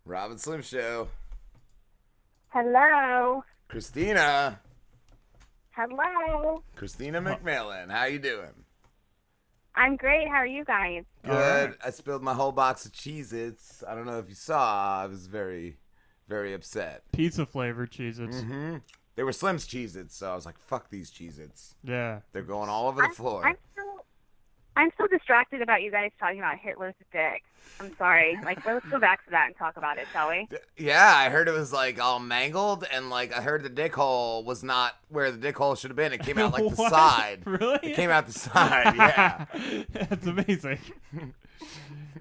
Rob and Slim Show. Hello. Kristina. Hello. Kristina McMillen. How you doing? I'm great. How are you guys? Good. Right. I spilled my whole box of Cheez-Its. I don't know if you saw. I was very, very upset. Pizza flavored Cheez-Its. Mm-hmm. They were Slim's Cheez-Its, so I was like, fuck these Cheez-Its. Yeah. They're going all over the floor. I'm so distracted about you guys talking about Hitler's dick. I'm sorry. Like, let's go back to that and talk about it, shall we? Yeah, I heard it was like all mangled, and like I heard the dick hole was not where the dick hole should have been. It came out like the What? side. Really? It came out the side, yeah. That's amazing.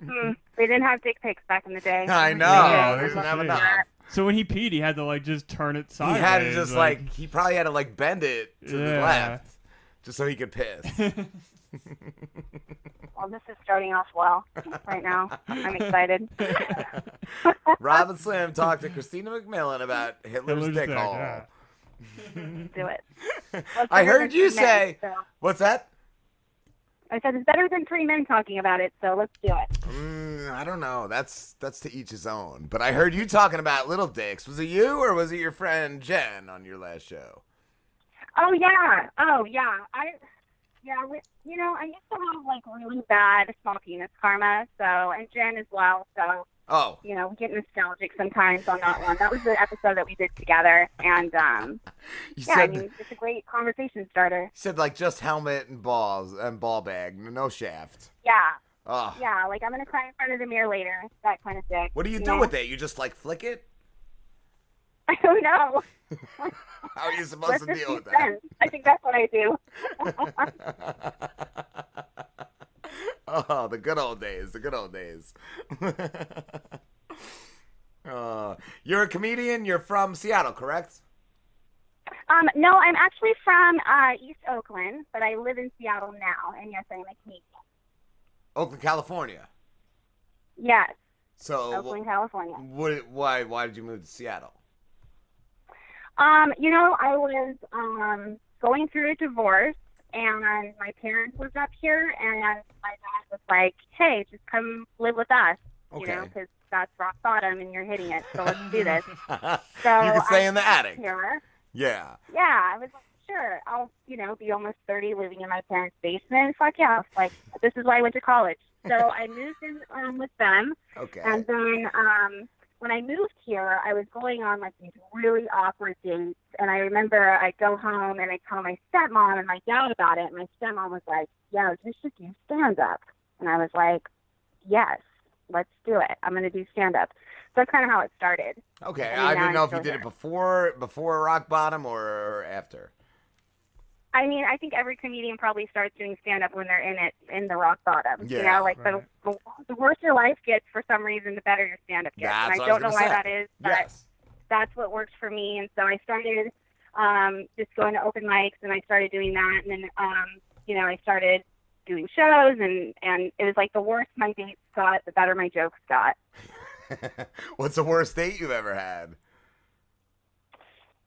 They didn't have dick pics back in the day. I know. Yeah, They didn't have shit. enough. So when he peed, he had to like just turn it He sideways. had to just like, he probably had to like bend it to the Yeah. left just so he could piss. Well, this is starting off well right now. I'm excited. Rob and Slim talked to Kristina McMillen about Hitler's dick hole. Yeah. Do it. I heard you say, what's that? I said it's better than three men talking about it, so let's do it. I don't know. That's to each his own. But I heard you talking about little dicks. Was it you or was it your friend Jen on your last show? Oh yeah. I used to have like really bad small penis karma, and Jen as well. So Oh. we get nostalgic sometimes on that one. That was the episode that we did together, and You yeah, said, it's a great conversation starter. said like just helmet and balls and ball bag, no shaft. Yeah, Oh. yeah. Like I'm gonna cry in front of the mirror later. That kind of thing. What do you do with it? You just like flick it? I don't know. How are you supposed to Let's deal just with be that? friends. I think that's what I do. Oh, the good old days. You're a comedian. You're from Seattle, correct? No, I'm actually from East Oakland, but I live in Seattle now, and yes, I'm a comedian. Oakland, California. Yes, So, Oakland, California. why did you move to Seattle? I was going through a divorce, and my parents lived up here, and my dad was like, "Hey, just come live with us," Okay. because that's rock bottom, and you're hitting it, so let's do this. You So can stay I in the moved attic. Here. Yeah. Yeah, I was like, sure, I'll, be almost 30 living in my parents' basement. Fuck yeah. Like, this is why I went to college. So I moved in with them. Okay. And then when I moved here, I was going on, like, these really awkward dates. And I remember I'd go home and I'd tell my stepmom and my dad about it. And my stepmom was like, "Yeah, you should do stand-up." And I was like, "Yes, let's do it. I'm going to do stand-up." So that's kind of how it started. Okay. I mean, I now didn't know I'm if you still did it before rock bottom or after. I mean, I think every comedian probably starts doing stand-up when they're in the rock bottom. Yeah, Like right. the worse your life gets, for some reason, the better your stand-up gets. That's And what I I was don't know gonna why say. that is, but Yes. that's what works for me. And so I started just going to open mics, and I started doing that. And then, I started doing shows, and it was like the worse my dates got, the better my jokes got. What's the worst date you've ever had?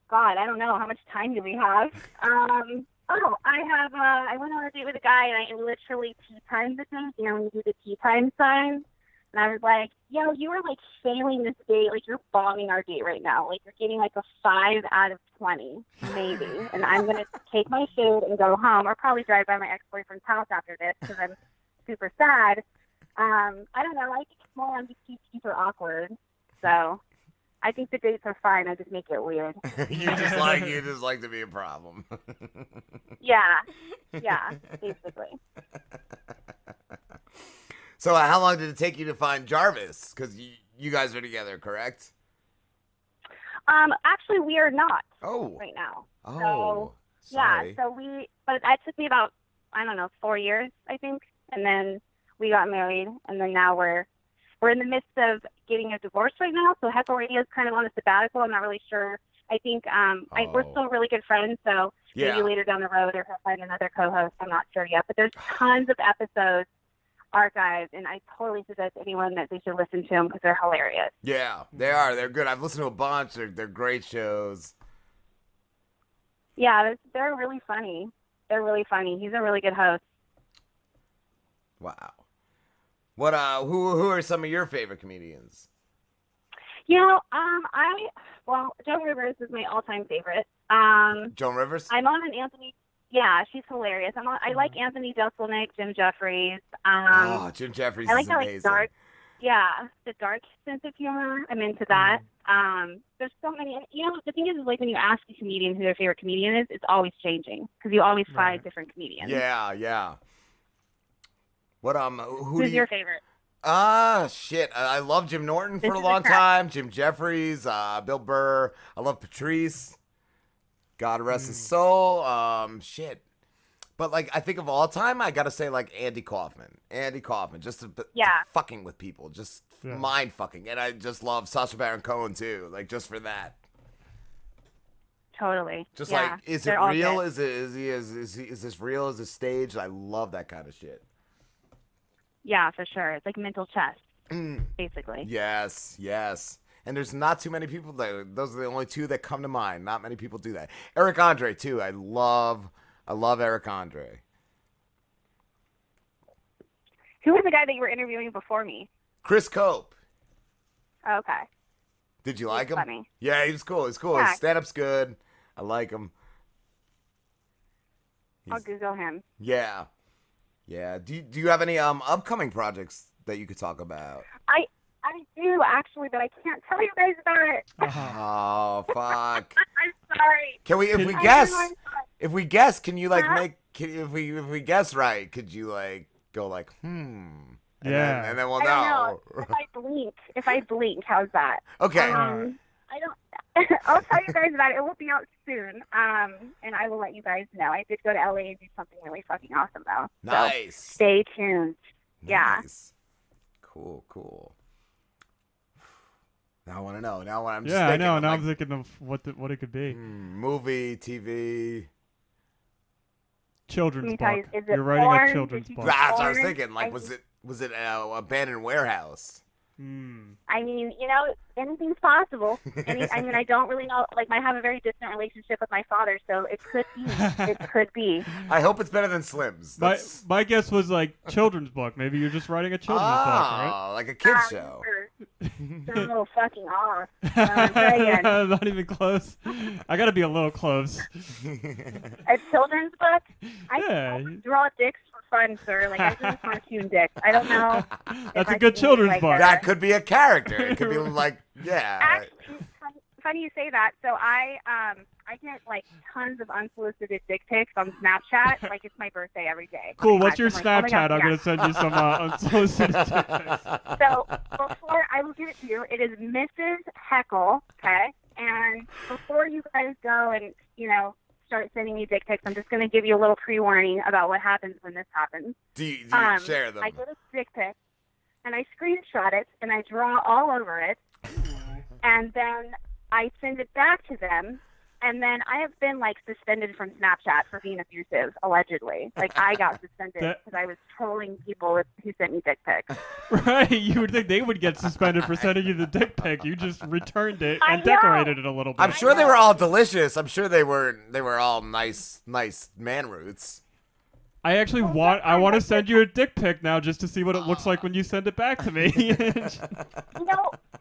God, I don't know. How much time do we have? I went on a date with a guy, and I literally tea timed the date. When you do the tea time sign. And I was like, "Yo, you are like failing this date. Like, you're bombing our date right now. Like, you're getting like a 5 out of 20, maybe. And I'm going to take my food and go home, or probably drive by my ex-boyfriend's house after this because I'm super sad." I don't know. I think it's more I'm just super awkward. So I think the dates are fine. I just make it weird. you just like to be a problem. Yeah, basically. So how long did it take you to find Jarvis? Because you guys are together, correct? Actually, we are not Oh. right now. Oh. So, yeah, Sorry. but that took me about, 4 years, I think. And then we got married, and then now we're in the midst of getting a divorce right now. So Heckle Radio is kind of on a sabbatical. I'm not really sure. I think we're still really good friends, so Yeah. maybe later down the road or he'll find another co-host. I'm not sure yet. But there's tons of episodes archived, and I totally suggest anyone that they should listen to them because they're hilarious. Yeah, they are. They're good. I've listened to a bunch. They're great shows. Yeah, they're really funny. They're really funny. He's a really good host. Wow. What? Who are some of your favorite comedians? Joan Rivers is my all-time favorite. Joan Rivers? I'm on an Anthony. Yeah, she's hilarious. I like Anthony Jeselnik, Jim Jeffries. Jim Jeffries I like is that amazing. the dark sense of humor. I'm into that. There's so many. The thing is like when you ask a comedian who their favorite comedian is, it's always changing because you always find different comedians. Yeah. What Who's your favorite? Shit. I love Jim Norton for a long time. Jim Jeffries, Bill Burr. I love Patrice. God rest his soul. Shit. But like, I think of all time, I gotta say like Andy Kaufman. Just to fucking with people, just mind fucking, and I just love Sacha Baron Cohen too. Like just for that. Totally. Just like, is it real? Is this real? Is this staged? I love that kind of shit. Yeah, for sure. It's like mental chess, basically. Yes. And there's not too many people that, those are the only two that come to mind. Not many people do that. Eric Andre too. I love Eric Andre. Who was the guy that you were interviewing before me? Chris Cope. Okay. Did you like him? Funny. Yeah, he was cool. Yeah. His stand-up's good. I like him. I'll Google him. Yeah. Do you have any upcoming projects that you could talk about? I do actually, but I can't tell you guys about it. Oh fuck! I'm sorry. Can we, if we guess, can you like if we guess right, could you like go like and then we'll know. If I blink, how's that? Okay. I don't. I'll tell you guys about it. It will be out soon. And I will let you guys know. I did go to LA and do something really fucking awesome though. Nice. So stay tuned. Yeah. Nice. Cool. Now I want to know. Now I'm just thinking, I know. I'm now like, I'm thinking of what it could be. Movie, TV, children's book. You're writing a children's book. That's what I was thinking. Like, was it an abandoned warehouse? I mean, anything's possible. I don't really know. Like, I have a very distant relationship with my father, so it could be. It could be. I hope it's better than Slim's. My guess was like children's book. Maybe you're just writing a children's book, right? Like a kid's show. You're a little fucking off. Not even close. I gotta be a little close. A children's book? I draw dicks for fun, sir. Like, I do cartoon dicks. I don't know. That's a good children's book. That could be a character. It could be like, Actually, funny you say that. So I get like tons of unsolicited dick pics on Snapchat. Like, it's my birthday every day. Cool. What's your Snapchat? I'm gonna send you some unsolicited dick pics. So before I will give it to you, it is Mrs. Heckle. Okay. And before you guys go and start sending me dick pics, I'm just gonna give you a little pre-warning about what happens when this happens. Do you share them? I get a dick pic, and I screenshot it, and I draw all over it, and then I send it back to them, and then I have been, like, suspended from Snapchat for being abusive, allegedly. Like, I got suspended because I was trolling people who sent me dick pics. Right, you would think they would get suspended for sending you the dick pic. You just returned it and decorated it a little bit. I'm sure they were all delicious. I'm sure they were all nice man roots. I actually want to send you a dick pic now just to see what it looks like when you send it back to me.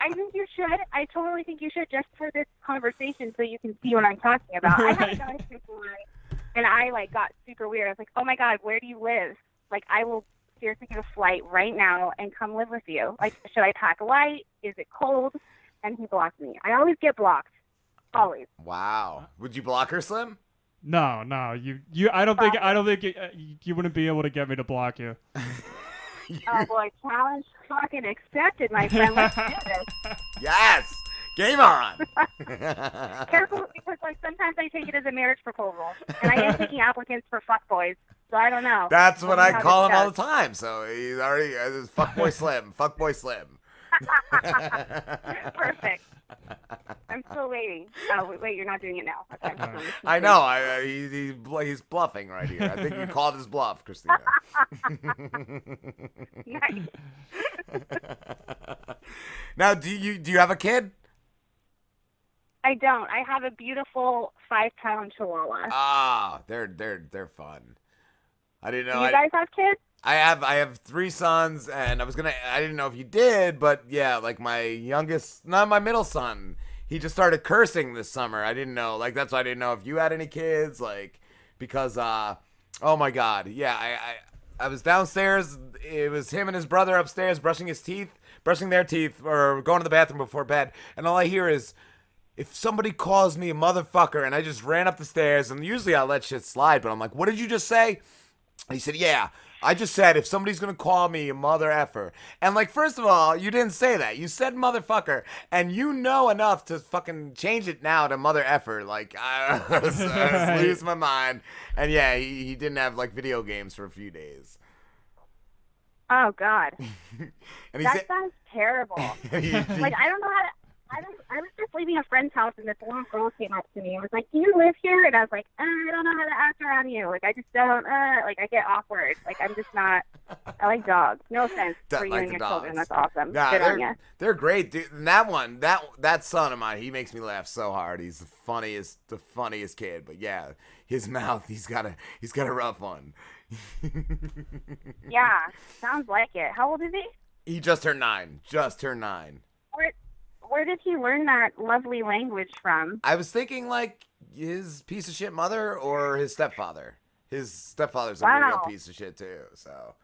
I think you should. I totally think you should, just for this conversation, so you can see what I'm talking about. I had a guy before, and I got super weird. I was like, oh my God, where do you live? Like, I will seriously get a flight right now and come live with you. Like, should I pack light? Is it cold? And he blocked me. I always get blocked. Always. Wow. Would you block her, Slim? No. You. I don't think you wouldn't be able to get me to block you. Oh boy, challenge fucking accepted, my friend. Let's do this. Yes, game on. Careful, because sometimes I take it as a marriage proposal, and I am taking applicants for fuckboys, so I don't know. That's what I call him all the time. So he's already fuckboy Slim, fuckboy Slim. Perfect. I'm still waiting. Oh, wait, you're not doing it now. Okay. I know. He's bluffing right here. I think you called his bluff, Kristina. Nice. Now, do you have a kid? I don't. I have a beautiful 5-pound Chihuahua. Ah, they're fun. I didn't know. Do you guys have kids? I have 3 sons, and I didn't know if you did, but yeah, like my middle son, he just started cursing this summer. I didn't know, like, that's why I didn't know if you had any kids, like, because, oh my God. Yeah, I was downstairs. It was him and his brother upstairs brushing their teeth, or going to the bathroom before bed. And all I hear is, if somebody calls me a motherfucker, and I just ran up the stairs, and usually I let shit slide, but I'm like, what did you just say? And he said, yeah, I just said if somebody's going to call me a mother effer. And like, first of all, you didn't say that. You said motherfucker, and you know enough to fucking change it now to mother effer. Like, I was losing my mind. And yeah, he didn't have like video games for a few days. Oh, God. And that sounds terrible. Like, I don't know how to... I was just leaving a friend's house, and this little girl came up to me and was like, do you live here? And I was like, I don't know how to act around you. Like, I just don't, like, I get awkward. Like, I'm just not, I like dogs. No offense for you and your children. That's awesome. Nah, good on you. They're great, dude. And that son of mine, he makes me laugh so hard. He's the funniest kid. But yeah, his mouth, he's got a rough one. Yeah, sounds like it. How old is he? He just turned 9. Where did he learn that lovely language from? I was thinking like his piece of shit mother or his stepfather. His stepfather's a real piece of shit too. So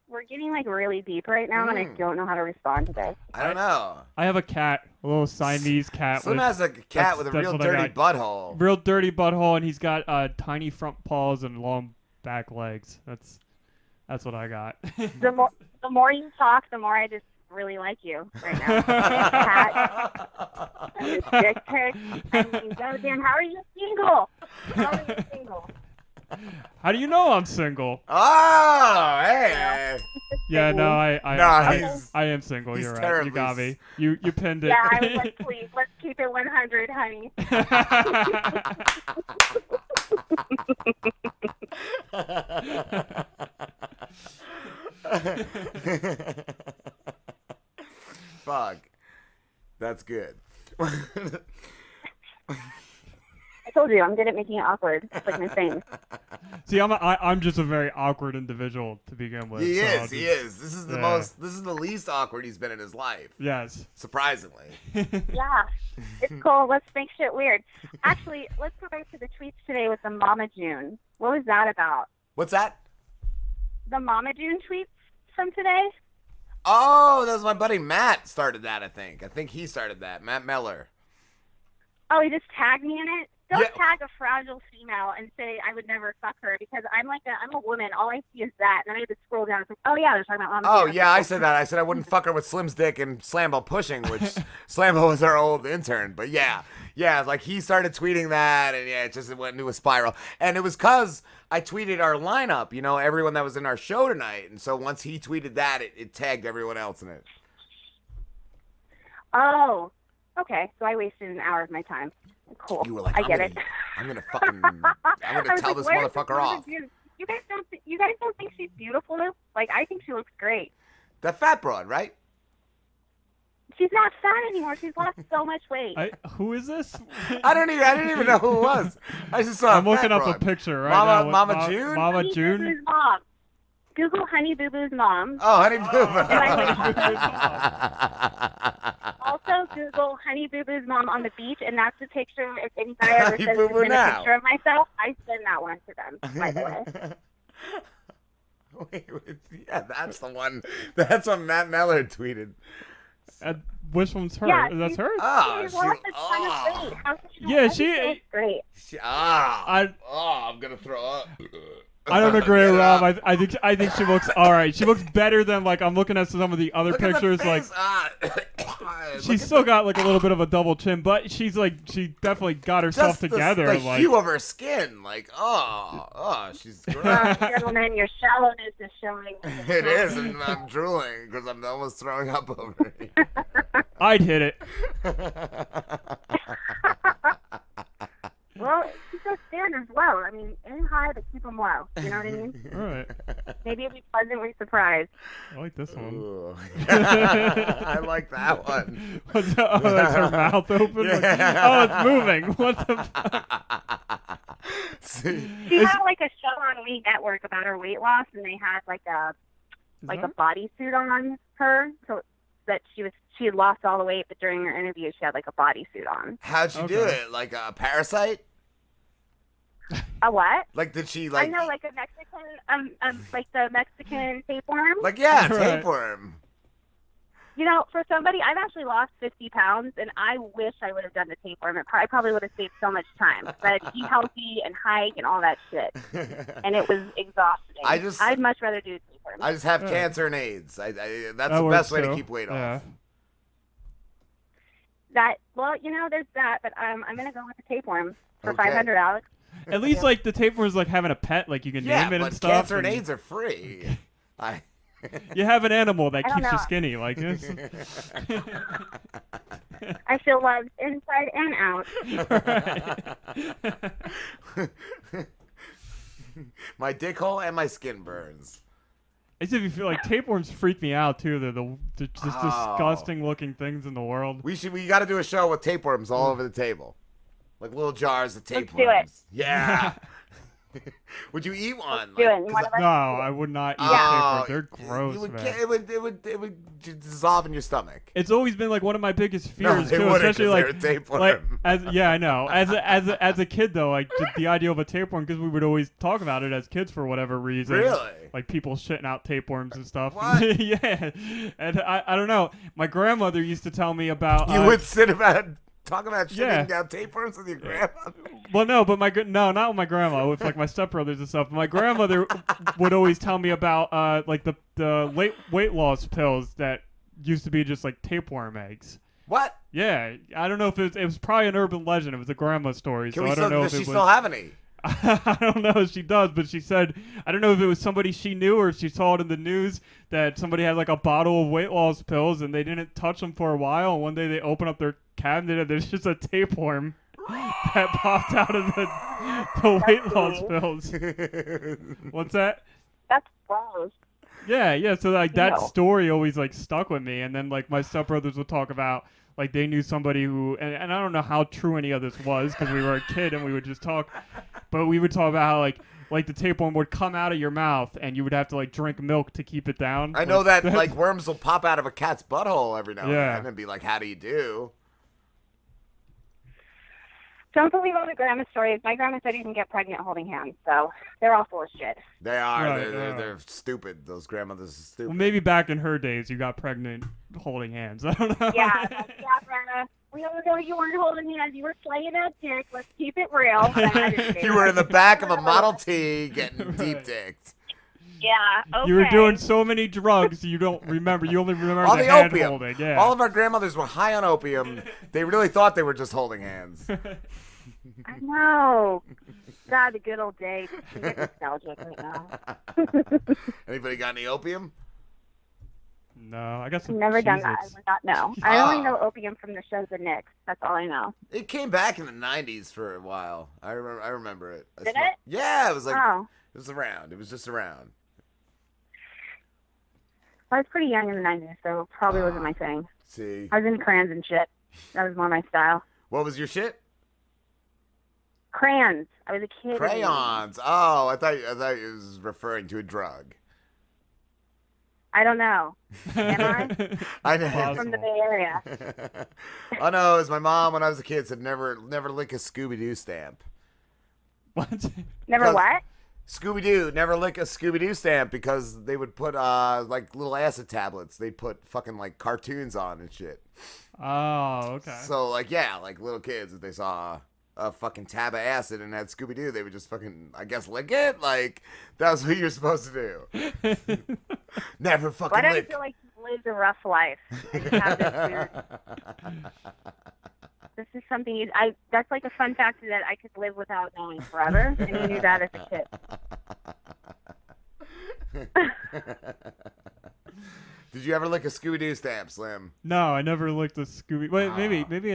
we're getting like really deep right now, and I don't know how to respond to this. I don't know. I have a cat, a little Siamese cat. Slim has a cat with a real dirty butthole. Real dirty butthole, and he's got tiny front paws and long back legs. That's what I got. The more you talk, the more I just really like you right now. Cat, dick pic. I mean, goddamn, how are you single? How do you know I'm single? Oh, hey. Yeah, no, I am single. You're right. You got me. You pinned it. Yeah, I was like, please, let's keep it 100, honey. Fuck. That's good. I told you, I'm good at making it awkward. It's like my thing. See, I'm just a very awkward individual to begin with. He is. This is the least awkward he's been in his life. Yes. Surprisingly. Yeah. It's cool. Let's make shit weird. Actually, let's go back to the tweets today with the Mama June. What was that about? What's that? The Mama June tweets from today? Oh, that was my buddy Matt started that, I think. I think he started that. Matt Meller. Oh, he just tagged me in it? Don't tag a fragile female and say I would never fuck her, because I'm a woman. All I see is that, and then I have to scroll down. It's like, oh yeah, they're talking about Mama. Oh yeah, I said that. I said I wouldn't fuck her with Slim's dick and Slambo pushing, which Slambo was our old intern. But yeah, like he started tweeting that, and yeah, it went into a spiral. And it was because I tweeted our lineup, everyone that was in our show tonight, and so once he tweeted that, it tagged everyone else in it. Oh, okay. So I wasted an hour of my time. Cool. You were like, I get it. I'm gonna tell this motherfucker off. You guys don't think she's beautiful? Like, I think she looks great. That fat broad, right? She's not fat anymore. She's lost so much weight. Who is this? I didn't even know who it was. I just saw. I'm looking up a picture right now. Mama June. Mama June. Boo Boo's mom. Google Honey Boo Boo's mom. Oh, Honey Boo Boo. Also, Google Honey Boo Boo's mom on the beach, and that's the picture. If any guy ever says to send a picture of myself, I send that one to them, by the way. Wait, yeah, that's the one. That's what Matt Meller tweeted. Which one's her? Yeah, that's her? She's lost a ton of weight. How could she she great. I'm going to throw up. I don't agree, Rob. I think she looks all right. She looks better than, like, I'm looking at some of the other pictures. Like, she's still got like a little bit of a double chin, but she definitely got herself together. The like, hue of her skin, like, she's great. Gentlemen, your shallowness is showing. It is, and I'm drooling because I'm almost throwing up over it. I'd hit it. Well, keep those standards low. I mean, aim high, but keep them low. You know what I mean? All right. Maybe you'll be pleasantly surprised. I like this one. I like that one. That's her mouth open? Yeah. Like, oh, it's moving. What the fuck? She had like a show on Weight Network about her weight loss, and they had like a bodysuit on her, so that she had lost all the weight, but during her interview she had like a bodysuit on. How'd she do it? Like a Parasite? A what? Like, did she like? I know, like a Mexican, like the Mexican tapeworm. Like, yeah, tapeworm. You know, for somebody, I've actually lost 50 pounds, and I wish I would have done the tapeworm. I probably would have saved so much time. But eat healthy and hike and all that shit, and it was exhausting. I'd much rather do tapeworm. I just have cancer and AIDS. That's the best way to keep weight off. Well, you know, there's that, but I'm gonna go with the tapeworm for $500, Alex. At least like the tapeworm is like having a pet, like you can name it and stuff. Yeah, but cancer and AIDS are free. You have an animal that keeps you skinny, like this. I feel loved inside and out. My dick hole and my skin burns. As if you feel like tapeworms freak me out too. They're the just disgusting looking things in the world. We got to do a show with tapeworms all over the table, like little jars of tapeworms. Let's do it. Yeah. Would you eat one? No, I would not eat tapeworms. They're gross, man. It would dissolve in your stomach. It's always been like one of my biggest fears too, especially like I know. As a kid though, like the idea of a tapeworm, because we would always talk about it as kids for whatever reason. Really? Like people shitting out tapeworms and stuff. What? Yeah. And I don't know. My grandmother used to tell me about. You would sit about. Talking about shitting down tapeworms with your grandmother? Well, no, but not with my grandma. With like my stepbrothers and stuff. My grandmother would always tell me about like the weight loss pills that used to be just like tapeworm eggs. What? Yeah, I don't know if it was probably an urban legend. It was a grandma story. Does she still have any? I don't know if she does, but she said, I don't know if it was somebody she knew or if she saw it in the news that somebody had like a bottle of weight loss pills and they didn't touch them for a while. And one day they open up their cabinet and there's just a tapeworm that popped out of the weight loss pills. What's that? That's gross. Yeah. So like that story always like stuck with me. And then like my stepbrothers would talk about like they knew somebody who, and I don't know how true any of this was because we were a kid and we would just talk, but we would talk about how like the tapeworm would come out of your mouth and you would have to like drink milk to keep it down. I know that like worms will pop out of a cat's butthole every now and then and be like, how do you do? Don't believe all the grandma stories. My grandma said you can get pregnant holding hands, so they're all full of shit. They are. Right, they're stupid. Those grandmothers are stupid. Well, maybe back in her days, you got pregnant holding hands. I don't know. Yeah, grandma. We all know you weren't holding hands. You were slaying that dick. Let's keep it real. You were in the back of a Model T getting deep dicked. Yeah, okay. You were doing so many drugs you don't remember. You only remember all the hand opium. Holding. Yeah. All of our grandmothers were high on opium. They really thought they were just holding hands. I know. God, the good old days. I'm getting nostalgic right now. Anybody got any opium? No, I got some. Never done that. I would not know. I only know opium from the show The Knicks. That's all I know. It came back in the '90s for a while. I remember it. Did it? Yeah, it was like it was around. It was just around. I was pretty young in the '90s, so probably wasn't my thing. See, I was into crayons and shit. That was more my style. What was your shit? Crayons. I was a kid. Crayons. Oh, I thought it was referring to a drug. I don't know. Am I? I know. I'm from the Bay Area. Oh no, it was my mom when I was a kid said never lick a Scooby-Doo stamp. What? Never what? Scooby-Doo, never lick a Scooby-Doo stamp because they would put like little acid tablets. They put fucking like cartoons on and shit. Oh, okay. So like like little kids if they saw a fucking tab of acid and had Scooby-Doo, they would just fucking, I guess, lick it. Like that was what you're supposed to do. Never fucking lick. Why do I feel like you lived a rough life? I just have this weird. This is something that's like a fun fact that I could live without knowing forever, and you knew that as a kid. Did you ever lick a Scooby-Doo stamp, Slim? No, I never licked a Scooby. Wait, maybe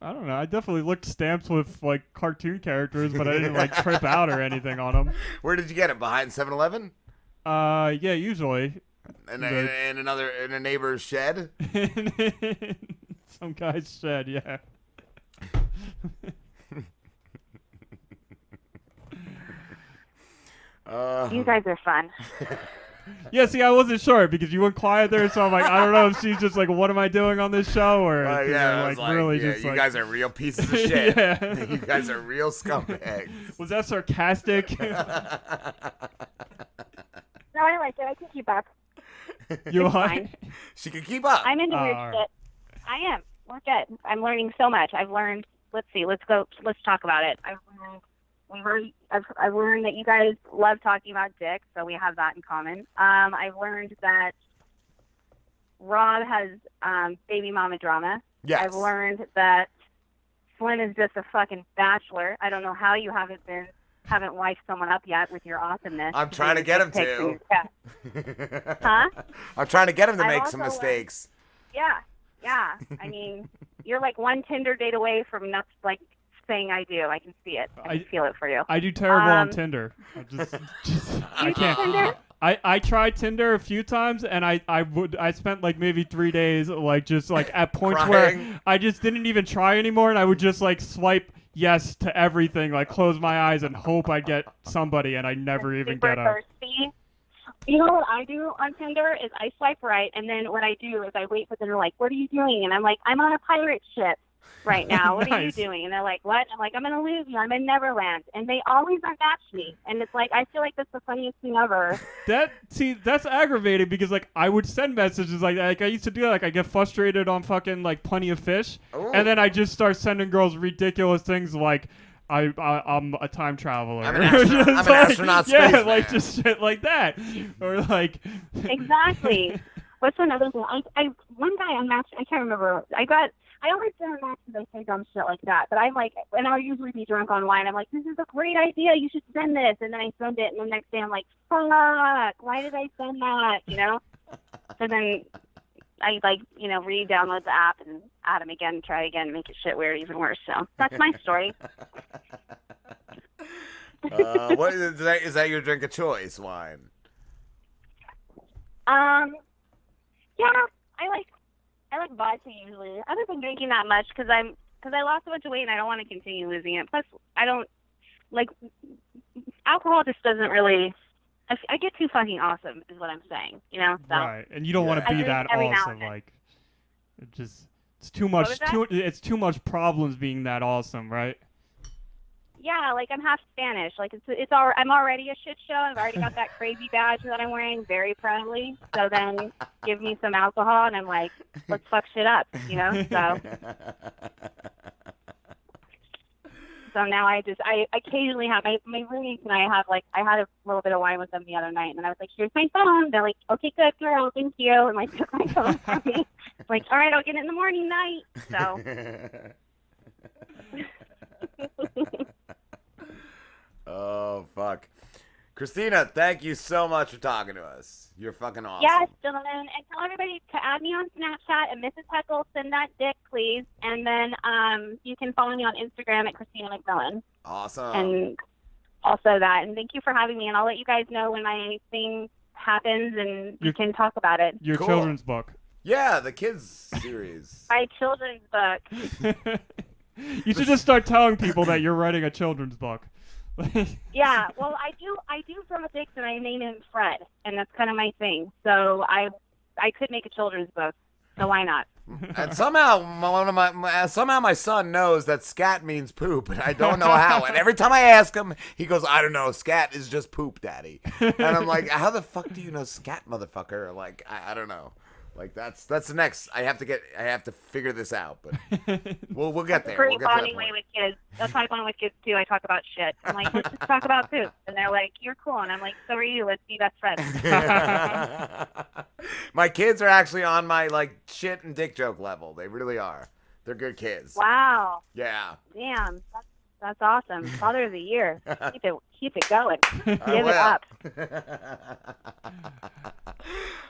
I don't know. I definitely licked stamps with like cartoon characters, but I didn't like trip out or anything on them. Where did you get it? Behind 7-Eleven? Yeah, usually. In a neighbor's shed? Some guy's shed, yeah. You guys are fun. Yeah, see, I wasn't sure because you went quiet there, so I'm like, I don't know if she's just like, what am I doing on this show, or yeah, like really yeah, just you like... guys are real pieces of shit. Yeah. You guys are real scumbags. Was that sarcastic? No, I like it. I can keep up. You It's are? fine. She can keep up. I'm into weird right. shit. I am. We're good. I'm learning so much. I've learned. Let's see. Let's talk about it. I've learned that you guys love talking about dick, so we have that in common. I've learned that Rob has baby mama drama. Yes. I've learned that Flynn is just a fucking bachelor. I don't know how you haven't wifed someone up yet with your awesomeness. I'm trying to get him to. Huh? I'm trying to get him to I've make also some mistakes. Yeah. I mean, you're like one Tinder date away from not like saying I do. I can see it. I can feel it for you. I do terrible on Tinder. I can't. Tinder? I tried Tinder a few times, and I spent like maybe 3 days like just like at points where I just didn't even try anymore, and I would just like swipe yes to everything, like close my eyes and hope I'd get somebody, and I never even get a. Thirsty. You know what I do on Tinder is I swipe right, and then what I do is I wait for them to like, what are you doing? And I'm like, I'm on a pirate ship right now. What are you doing? And they're like, what? I'm like, I'm going to lose you. I'm in Neverland. And they always unmatch me. And it's like, I feel like that's the funniest thing ever. That's aggravating because like I would send messages like that. Like I used to do that. Like I get frustrated on fucking like Plenty of Fish. Ooh. And then I just start sending girls ridiculous things like, I'm a time traveler. I'm an astronaut yeah, spaceman. like just shit like that. Or like... Exactly. What's another thing? One guy unmatched, I can't remember. I always get unmatched because I say dumb shit like that. But I'm like, and I'll usually be drunk on wine. I'm like, this is a great idea. You should send this. And then I send it. And the next day I'm like, fuck, why did I send that? You know? So then I re-download the app and add him again, try again, make it shit weird, even worse. So that's my story. What is that your drink of choice, wine? Yeah, I like vodka usually. I haven't been drinking that much because I lost a bunch of weight and I don't want to continue losing it. Plus, I don't like alcohol. Just doesn't really. I get too fucking awesome, is what I'm saying. You know. So. Right, and you don't want to be that awesome. Like, it's too much. It's too much problems being that awesome, right? Yeah, like I'm half Spanish. Like I'm already a shit show. I've already got that crazy badge that I'm wearing very proudly. So then give me some alcohol and I'm like, let's fuck shit up, you know? So now I occasionally have my roommates and I had a little bit of wine with them the other night and then I was like, here's my phone. They're like, okay, good girl, thank you. And like took my phone from me. Like, all right, I'll get it in the morning night. So. Oh, fuck. Kristina, thank you so much for talking to us. You're fucking awesome. Yes, gentlemen. And tell everybody to add me on Snapchat and Mrs. Heckle, send that dick, please. And then you can follow me on Instagram at Kristina McMillen. Awesome. And also that. And thank you for having me. And I'll let you guys know when my thing happens and you can talk about it. Your children's book. Yeah, the kids series. My children's book. You should just start telling people that you're writing a children's book. Yeah, well, I do throw dicks and I name him Fred, and that's kind of my thing. So I could make a children's book, so why not? And somehow my son knows that scat means poop, and I don't know how. And every time I ask him, he goes, "I don't know. Scat is just poop, Daddy." And I'm like, "How the fuck do you know scat, motherfucker?" Like, I don't know. Like that's the next. I have to figure this out, but we'll get there. Pretty bonding way with kids. That's how I bond with kids too. I talk about shit. I'm like, let's just talk about poop, and they're like, you're cool, and I'm like, so are you. Let's be best friends. My kids are actually on my like shit and dick joke level. They really are. They're good kids. Wow. Yeah. Damn. That's awesome. Father of the Year. Keep it going. Give it up.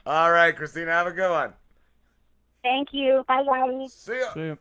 All right, Kristina, have a good one. Thank you. Bye, guys. See ya. See ya.